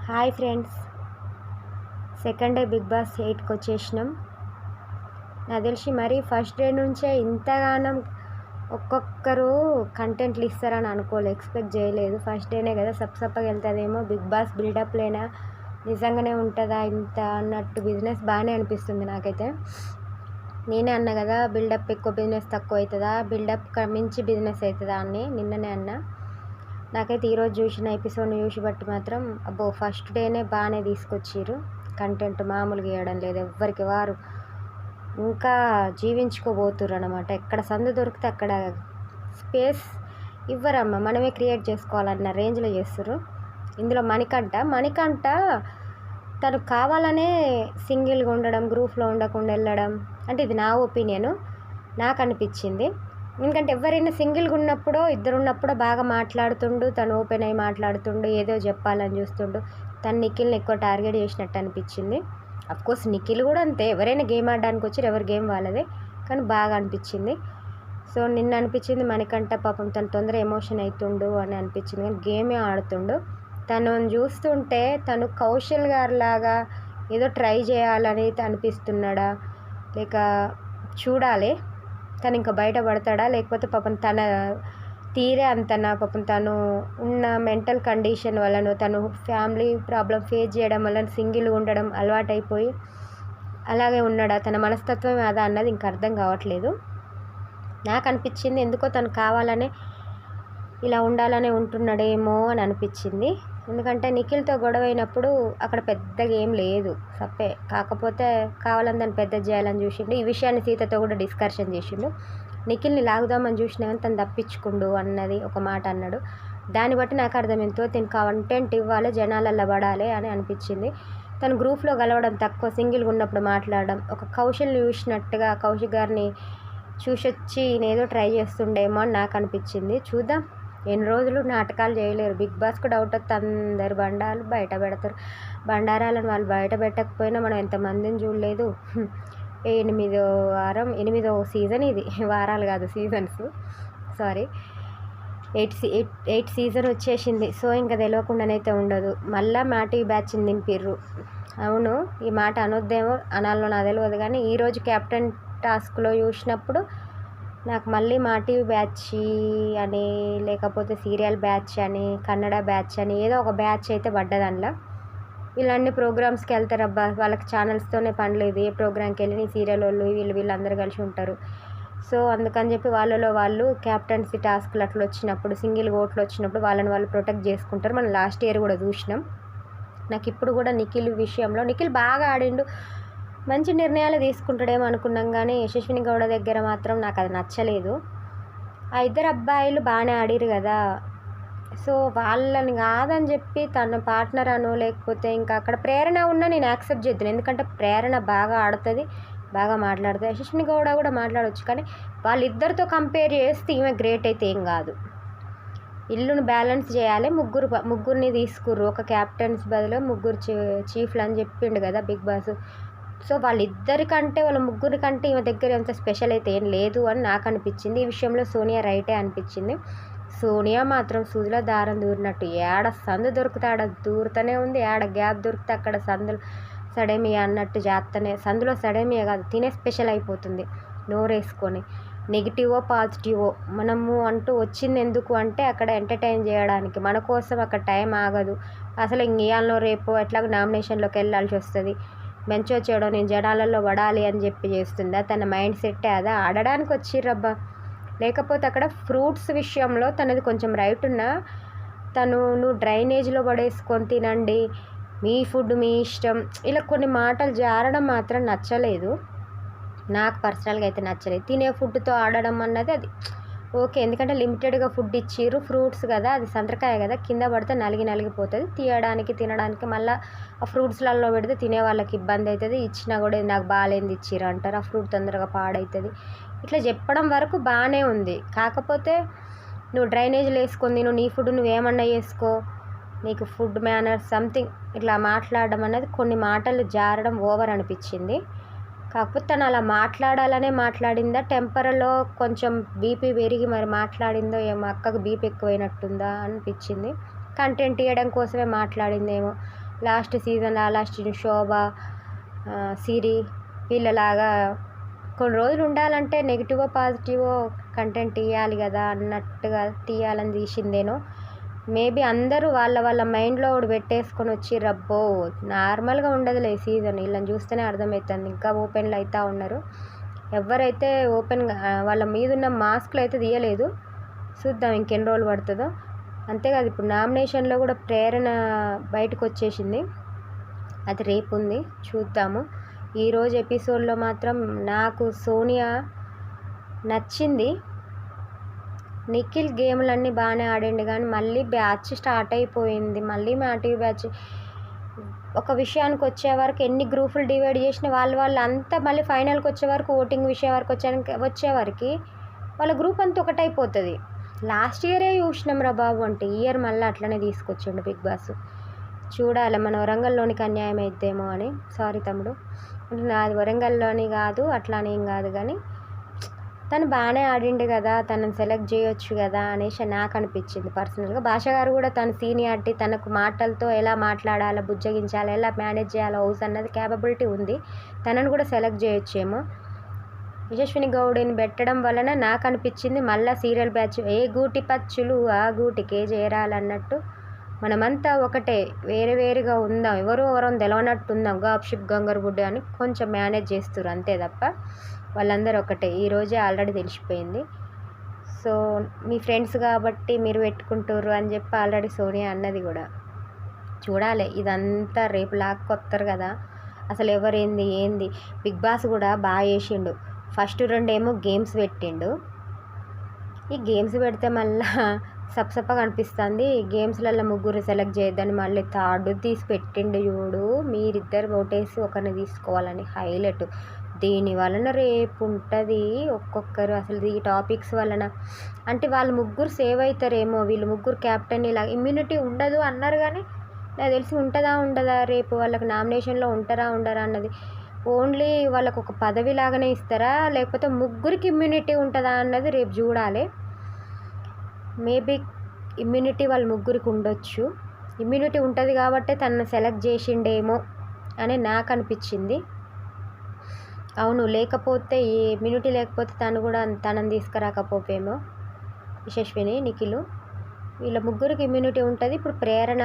Hi friends, second day Bigg Boss 8కి వచ్చేసినాం. నాకు తెలిసి మరీ ఫస్ట్ డే నుంచే ఇంతగానం ఒక్కొక్కరు కంటెంట్లు ఇస్తారని ఎక్స్పెక్ట్ చేయలేదు. ఫస్ట్ డేనే కదా సప్పగా వెళ్తుందేమో, బిగ్ బాస్ బిల్డప్లేనా నిజంగానే ఉంటుందా ఇంత అన్నట్టు బిజినెస్ బాగానే అనిపిస్తుంది నాకైతే. నేనే అన్నా కదా, బిల్డప్ ఎక్కువ బిజినెస్ తక్కువ అవుతుందా, బిల్డప్ మించి బిజినెస్ అవుతుందా అని నిన్ననే అన్నా. నాకైతే ఈరోజు చూసిన ఎపిసోడ్ని చూసి బట్టి మాత్రం అబ్బో ఫస్ట్ డేనే బాగానే తీసుకొచ్చిర్రు. కంటెంట్ మామూలుగా వేయడం లేదు, ఎవ్వరికి వారు ఇంకా జీవించుకోబోతుర్రు అనమాట. ఎక్కడ సందు దొరికితే అక్కడ స్పేస్ ఇవ్వరమ్మ, మనమే క్రియేట్ చేసుకోవాలన్న రేంజ్లో చేస్తుర్రు. ఇందులో మణికంఠ తను కావాలనే సింగిల్గా ఉండడం, గ్రూప్లో ఉండకుండా వెళ్ళడం, అంటే ఇది నా ఒపీనియను, నాకు అనిపించింది. ఎందుకంటే ఎవరైనా సింగిల్గా ఉన్నప్పుడో ఇద్దరు ఉన్నప్పుడో బాగా మాట్లాడుతుండు, తను ఓపెన్ అయ్యి మాట్లాడుతుండు, ఏదో చెప్పాలని చూస్తుండు. తను నిఖిల్ని ఎక్కువ టార్గెట్ చేసినట్టు అనిపించింది. అఫ్కోర్స్ నిఖిల్ కూడా అంతే, ఎవరైనా గేమ్ ఆడడానికి వచ్చి ఎవరి గేమ్ వాళ్ళదే, కానీ బాగా అనిపించింది. సో నిన్న అనిపించింది మణికంఠ పాపం తను తొందర ఎమోషన్ అవుతుండు అని అనిపించింది, కానీ గేమే ఆడుతుండు. తను చూస్తుంటే తను కౌశల్ గారిలాగా ఏదో ట్రై చేయాలని అనిపిస్తున్నాడా, లేక చూడాలి తను ఇంకా బయటపడతాడా, లేకపోతే పాపం తన తీరే అంతనా, పాపం తను ఉన్న మెంటల్ కండిషన్ వలన, తను ఫ్యామిలీ ప్రాబ్లం ఫేస్ చేయడం వల్ల సింగిల్గా ఉండడం అలవాటైపోయి అలాగే ఉన్నాడా, తన మనస్తత్వం అదా అన్నది ఇంకా అర్థం కావట్లేదు. నాకు అనిపించింది ఎందుకో తను కావాలనే ఇలా ఉండాలనే ఉంటున్నాడేమో అని అనిపించింది. ఎందుకంటే నిఖిల్తో గొడవ అయినప్పుడు అక్కడ పెద్దగా ఏం లేదు, సప్పే. కాకపోతే కావాలని దాన్ని పెద్ద చేయాలని చూసిండు. ఈ విషయాన్ని సీతతో కూడా డిస్కషన్ చేసిండు. నిఖిల్ని లాగుదామని చూసినా కానీ తను తప్పించుకుండు అన్నది ఒక మాట అన్నాడు. దాన్ని బట్టి నాకు అర్థమైందో తను కంటెంట్ ఇవ్వాలి, జనాలల్లో పడాలి అని అనిపించింది. తను గ్రూప్లో కలవడం తక్కువ, సింగిల్గా ఉన్నప్పుడు మాట్లాడడం, ఒక కౌశల్ని చూసినట్టుగా కౌశిక్ గారిని చూసొచ్చి నేనేదో ట్రై చేస్తుండేమో అని నాకు అనిపించింది. చూద్దాం, ఎన్ని రోజులు నాటకాలు చేయలేరు. బిగ్ బాస్కు డౌట్ వస్తే అందరు బండాలు బయట పెడతారు. బండారాలను వాళ్ళు బయట పెట్టకపోయినా మనం ఎంతమందిని చూడలేదు. 8వ సీజన్ ఇది, వారాలు కాదు సీజన్స్, సారీ 8 సీజన్ వచ్చేసింది. సో ఇంకా తెలియకుండానైతే ఉండదు. మళ్ళీ మాటివి బ్యాచ్ని నింపిర్రు. అవును, ఈ మాట అనొద్దేమో, అనాలో నాకు తెలియదు, కానీ ఈరోజు క్యాప్టెన్ టాస్క్లో చూసినప్పుడు నాకు మళ్ళీ మా టీవీ బ్యాచ్ అని, లేకపోతే సీరియల్ బ్యాచ్ అని, కన్నడ బ్యాచ్ అని ఏదో ఒక బ్యాచ్ అయితే పడ్డది. అందులో వీళ్ళన్ని ప్రోగ్రామ్స్కి వెళ్తారు అబ్బా, వాళ్ళకి ఛానల్స్తోనే పని లేదు. ఏ ప్రోగ్రామ్కి వెళ్ళి సీరియల్ వాళ్ళు వీళ్ళందరూ కలిసి ఉంటారు. సో అందుకని చెప్పి వాళ్ళు క్యాప్టెన్సీ టాస్క్లు అట్లా వచ్చినప్పుడు, సింగిల్ ఓట్లు వచ్చినప్పుడు వాళ్ళని వాళ్ళు ప్రొటెక్ట్ చేసుకుంటారు. మనం లాస్ట్ ఇయర్ కూడా చూసినాం. నాకు ఇప్పుడు కూడా నిఖిల్ విషయంలో, నిఖిల్ బాగా ఆడిండు, మంచి నిర్ణయాలు తీసుకుంటాడేమో అనుకున్నాం, కానీ యశస్విని గౌడ దగ్గర మాత్రం నాకు అది నచ్చలేదు. ఆ ఇద్దరు అబ్బాయిలు బాగానే ఆడిరు కదా, సో వాళ్ళని కాదని చెప్పి తన పార్ట్నర్ అను, లేకపోతే ఇంకా అక్కడ ప్రేరణ ఉన్నా నేను యాక్సెప్ట్ చేద్దాను. ఎందుకంటే ప్రేరణ బాగా ఆడుతుంది, బాగా మాట్లాడుతుంది. యశస్విని గౌడ కూడా మాట్లాడవచ్చు, కానీ వాళ్ళిద్దరితో కంపేర్ చేస్తే ఈమె గ్రేట్ అయితే ఏం కాదు. ఇల్లును బ్యాలెన్స్ చేయాలి, ముగ్గురిని తీసుకుర్రు, ఒక క్యాప్టెన్స్ బదులు ముగ్గురు చీఫ్లు అని చెప్పిండు కదా బిగ్ బాస్. సో వాళ్ళ ముగ్గురి కంటే ఈమె దగ్గర ఎంత స్పెషల్ అయితే ఏం లేదు అని నాకు అనిపించింది. ఈ విషయంలో సోనియా రైటే అనిపించింది. సోనియా మాత్రం సూదిలో దారం దూరినట్టు ఏడ సందు దొరికితే ఆడ దూరుతూనే ఉంది, ఏడ గ్యాప్ దొరికితే అక్కడ సందులు సడేమియా అన్నట్టు చేస్తూనే, సందులో సడేమియా కాదు తినే స్పెషల్ అయిపోతుంది నోరేసుకొని. నెగిటివో పాజిటివో మనము అంటూ వచ్చింది ఎందుకు అంటే అక్కడ ఎంటర్టైన్ చేయడానికి, మన కోసం అక్కడ టైం ఆగదు. అసలు ఇవాళ రేపు ఎట్లాగో నామినేషన్లోకి వెళ్ళాల్సి వస్తుంది, మంచో చెడో నేను జనాలలో పడాలి అని చెప్పి చేస్తుందా, తన మైండ్ సెట్ అదా, ఆడడానికి వచ్చిర్రబ్బా. లేకపోతే అక్కడ ఫ్రూట్స్ విషయంలో తనది కొంచెం రైట్ ఉన్నా, నువ్వు డ్రైనేజ్లో పడేసుకొని తినండి, మీ ఫుడ్ మీ ఇష్టం, ఇలా కొన్ని మాటలు జారడం మాత్రం నచ్చలేదు నాకు. పర్సనల్గా అయితే నచ్చలేదు. తినే ఫుడ్తో ఆడడం అన్నది అది ఓకే, ఎందుకంటే లిమిటెడ్గా ఫుడ్ ఇచ్చిర్రు, ఫ్రూట్స్ కదా, అది సంత్రకాయ కదా, కింద పడితే నలిగిపోతుంది, తినడానికి మళ్ళీ ఆ ఫ్రూట్స్లలో పెడితే తినే వాళ్ళకి ఇబ్బంది అవుతుంది. ఇచ్చినా కూడా నాకు బాగాలేంది ఇచ్చిర్రు అంటారు, ఆ ఫ్రూట్ తొందరగా పాడవుతుంది. ఇట్లా చెప్పడం వరకు బాగానే ఉంది. కాకపోతే నువ్వు డ్రైనేజీలు వేసుకొని నువ్వు నీ ఫుడ్ నువ్వేమన్నా చేసుకో, నీకు ఫుడ్ మేనర్స్ సంథింగ్ ఇట్లా మాట్లాడడం అన్నది కొన్ని మాటలు జారడం ఓవర్ అనిపించింది. కాకపోతే తను అలా మాట్లాడాలనే మాట్లాడిందా, టెంపర్లో కొంచెం బీపీ పెరిగి మరి మాట్లాడిందో ఏమో, అక్కకు బీపీ ఎక్కువైనట్టుందా అనిపించింది. కంటెంట్ ఇవ్వడం కోసమే మాట్లాడిందేమో, లాస్ట్ సీజన్ లాస్ట్ శోభ సిరి వీళ్ళలాగా కొన్ని రోజులు ఉండాలంటే నెగిటివో పాజిటివో కంటెంట్ తీయాలి కదా అన్నట్టుగా తీయాలని తీసిందేనో. మేబీ అందరూ వాళ్ళ వాళ్ళ మైండ్లో ఒకటి పెట్టేసుకొని వచ్చి రబ్బో నార్మల్గా ఉండదులే సీజన్, వీళ్ళని చూస్తేనే అర్థమవుతుంది. ఇంకా ఓపెన్లు అవుతూ ఉన్నారు. ఎవరైతే ఓపెన్గా వాళ్ళ మీద ఉన్న మాస్క్లు అయితే తీయలేదు. చూద్దాం ఇంకెన్ని రోజులు పడుతుందో. అంతేకాదు ఇప్పుడు నామినేషన్లో కూడా ప్రేరణ బయటకు వచ్చేసింది, అది రేపు ఉంది, చూద్దాము. ఈరోజు ఎపిసోడ్లో మాత్రం నాకు సోనియా నచ్చింది. నిఖిల్ గేమ్లన్నీ బాగానే ఆడిండు కానీ మళ్ళీ బ్యాచ్ స్టార్ట్ అయిపోయింది, మళ్ళీ మ్యాటివ్ బ్యాచ్. ఒక విషయానికి వచ్చే వరకు ఎన్ని గ్రూపులు డివైడ్ చేసిన వాళ్ళు అంతా మళ్ళీ ఫైనల్కి వచ్చే వరకు ఓటింగ్ విషయం వరకు వచ్చేవరకు వాళ్ళ గ్రూప్ అంతా ఒకటైపోతుంది. లాస్ట్ ఇయరే చూసినాం రా బాబు అంటే ఇయర్ మళ్ళీ అట్లనే తీసుకొచ్చిండు బిగ్ బాస్. చూడాలి మన వరంగల్లోనికి అన్యాయం అయిద్దేమో అని. సారీ తమ్ముడు, నాది వరంగల్లోని కాదు అట్లానేం కాదు, కానీ తను బాగానే ఆడిండు కదా, తనని సెలెక్ట్ చేయొచ్చు కదా అనేసి నాకు అనిపించింది పర్సనల్గా. భాష గారు కూడా తన సీనియారిటీ, తనకు మాటలతో ఎలా మాట్లాడాలో, బుజ్జగించాలో, ఎలా మేనేజ్ చేయాలో హౌస్ అన్నది క్యాపబిలిటీ ఉంది, తనను కూడా సెలెక్ట్ చేయొచ్చేమో. యశస్విని గౌడ్ని పెట్టడం వలన నాకు అనిపించింది మళ్ళీ సీరియల్ బ్యాచ్ ఏ గూటి పచ్చులు ఆ గూటికే చేరాలన్నట్టు మనమంతా ఒకటే, వేరే వేరుగా ఉందాం, ఎవరం తెలవనట్టు ఉందాం, గాప్షిప్ గంగరబుడ్డ అని కొంచెం మేనేజ్ చేస్తారు అంతే తప్ప వాళ్ళందరూ ఒకటే. ఈరోజే ఆల్రెడీ తెలిసిపోయింది. సో మీ ఫ్రెండ్స్ కాబట్టి మీరు పెట్టుకుంటారు అని చెప్పి ఆల్రెడీ సోనియా అన్నది కూడా. చూడాలి, ఇదంతా రేపు లాక్కొస్తారు కదా అసలు ఎవరేంది ఏంది. బిగ్ బాస్ కూడా బాగా చేసిండు. ఫస్ట్ 2 ఏమో గేమ్స్ పెట్టిండు. ఈ గేమ్స్ పెడితే మళ్ళీ సప్సప్పగా అనిపిస్తుంది. గేమ్స్లలో 3 సెలెక్ట్ చేయొద్దని మళ్ళీ 3rd తీసి పెట్టిండు చూడు. మీరిద్దరు ఓటేసి ఒకరిని తీసుకోవాలని హైలైట్. దీని వలన రేపు ఉంటుంది ఒక్కొక్కరు అసలు ఈ టాపిక్స్ వలన. అంటే వాళ్ళు 3 సేవ్ అవుతారేమో, వీళ్ళు 3 క్యాప్టెన్ ఇలా ఇమ్యూనిటీ ఉండదు అన్నారు కానీ నాకు తెలిసి ఉంటుందా ఉండదా రేపు వాళ్ళకి నామినేషన్లో ఉంటారా ఉండరా అన్నది. ఓన్లీ వాళ్ళకు ఒక పదవి లాగానే ఇస్తారా లేకపోతే 3కి ఇమ్యూనిటీ ఉంటుందా అన్నది రేపు చూడాలి. మేబీ ఇమ్యూనిటీ వాళ్ళ 3కి ఉండొచ్చు. ఇమ్యూనిటీ ఉంటుంది కాబట్టి తనను సెలెక్ట్ చేసిండేమో అని నాకు అనిపించింది. అవును, లేకపోతే ఈ ఇమ్యూనిటీ లేకపోతే తను కూడా తనని తీసుకురాకపోవేమో. యశస్విని నిఖిల్ వీళ్ళ 3కి ఇమ్యూనిటీ ఉంటుంది. ఇప్పుడు ప్రేరణ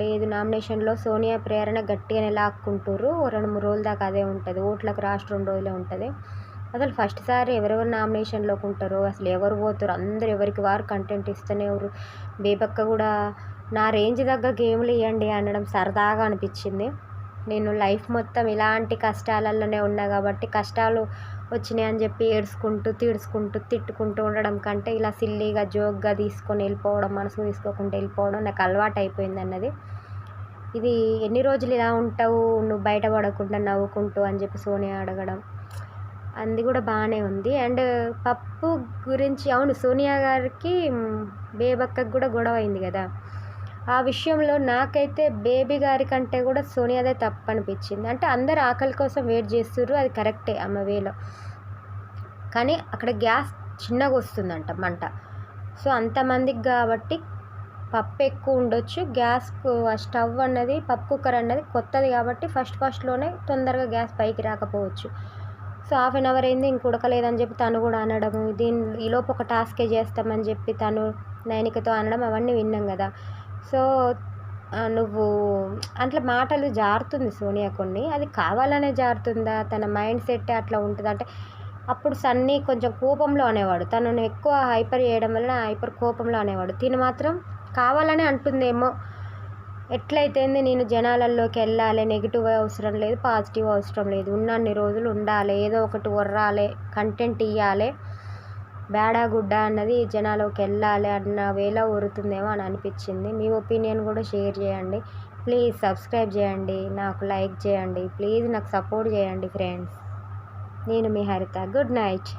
లేదు నామినేషన్లో. సోనియా ప్రేరణ గట్టిగానే లాక్కుంటారు. 2-3 రోజుల దాకా అదే ఉంటుంది. ఓట్లకు రాష్ట్ర 2 రోజులే ఉంటుంది. అసలు ఫస్ట్ సారి ఎవరెవరు నామినేషన్లోకి ఉంటారో, అసలు ఎవరు పోతారు, అందరు ఎవరికి వారు కంటెంట్ ఇస్తూనే ఎవరు. బేబక్క కూడా నా రేంజ్ దగ్గర గేమ్లు ఇవ్వండి అనడం సరదాగా అనిపించింది. నేను లైఫ్ మొత్తం ఇలాంటి కష్టాలలోనే ఉన్నా కాబట్టి కష్టాలు వచ్చినాయి అని చెప్పి ఏడ్చుకుంటూ తిట్టుకుంటూ ఉండడం కంటే ఇలా సిల్లీగా జోక్గా తీసుకొని వెళ్ళిపోవడం, మనసుకు తీసుకోకుండా వెళ్ళిపోవడం నాకు అలవాటు అయిపోయింది అన్నది. ఇది ఎన్ని రోజులు ఇలా ఉంటావు నువ్వు బయటపడకుండా నవ్వుకుంటూ అని చెప్పి సోనియా అడగడం అది కూడా బాగానే ఉంది. అండ్ పప్పు గురించి అవును సోనియా గారికి బేబక్కకి కూడా గొడవ అయింది కదా, ఆ విషయంలో నాకైతే బేబీ గారి కంటే కూడా సోనియాదే తప్పు అనిపించింది. అంటే అందరు ఆకలి కోసం వెయిట్ చేస్తుర్రు, అది కరెక్టే ఆమె వేలో, కానీ అక్కడ గ్యాస్ చిన్నగా వస్తుందంట మంట. సో అంతమందికి కాబట్టి పప్పు ఎక్కువ ఉండొచ్చు. గ్యాస్కు ఆ స్టవ్ అన్నది పప్పు కుక్కర్ అన్నది కొత్తది కాబట్టి ఫస్ట్లోనే తొందరగా గ్యాస్ పైకి రాకపోవచ్చు. సో 1/2 అవర్ అయింది ఇంక ఉడకలేదని చెప్పి తను కూడా అనడము, ఈలోపు ఒక టాస్కే చేస్తామని చెప్పి తను నైనికతో అనడం అవన్నీ విన్నాం కదా. సో నువ్వు అట్లా మాటలు జారుతుంది సోనియా కొన్ని, అది కావాలనే జారుతుందా, తన మైండ్ సెట్ అట్లా ఉంటుందా అంటే. అప్పుడు సన్నీ కొంచెం కోపంలో అనేవాడు, తనను ఎక్కువ హైపర్ చేయడం వల్ల హైపర్ కోపంలో అనేవాడు. తిను మాత్రం కావాలనే అంటుందేమో. ఎట్లయితే నేను జనాలలోకి వెళ్ళాలి, నెగిటివ్ అవసరం లేదు, పాజిటివ్ అవసరం లేదు, ఉన్నన్ని రోజులు ఉండాలి, ఏదో ఒకటి వర్రాలి, కంటెంట్ ఇవ్వాలి, బేడా గుడ్డ అన్నది జనాలోకి వెళ్ళాలి అన్న వేళ ఊరుతుందేమో అని అనిపించింది. మీ ఒపీనియన్ కూడా షేర్ చేయండి. ప్లీజ్ సబ్స్క్రైబ్ చేయండి, నాకు లైక్ చేయండి, ప్లీజ్ నాకు సపోర్ట్ చేయండి ఫ్రెండ్స్. నేను మీ హరిత. Good night.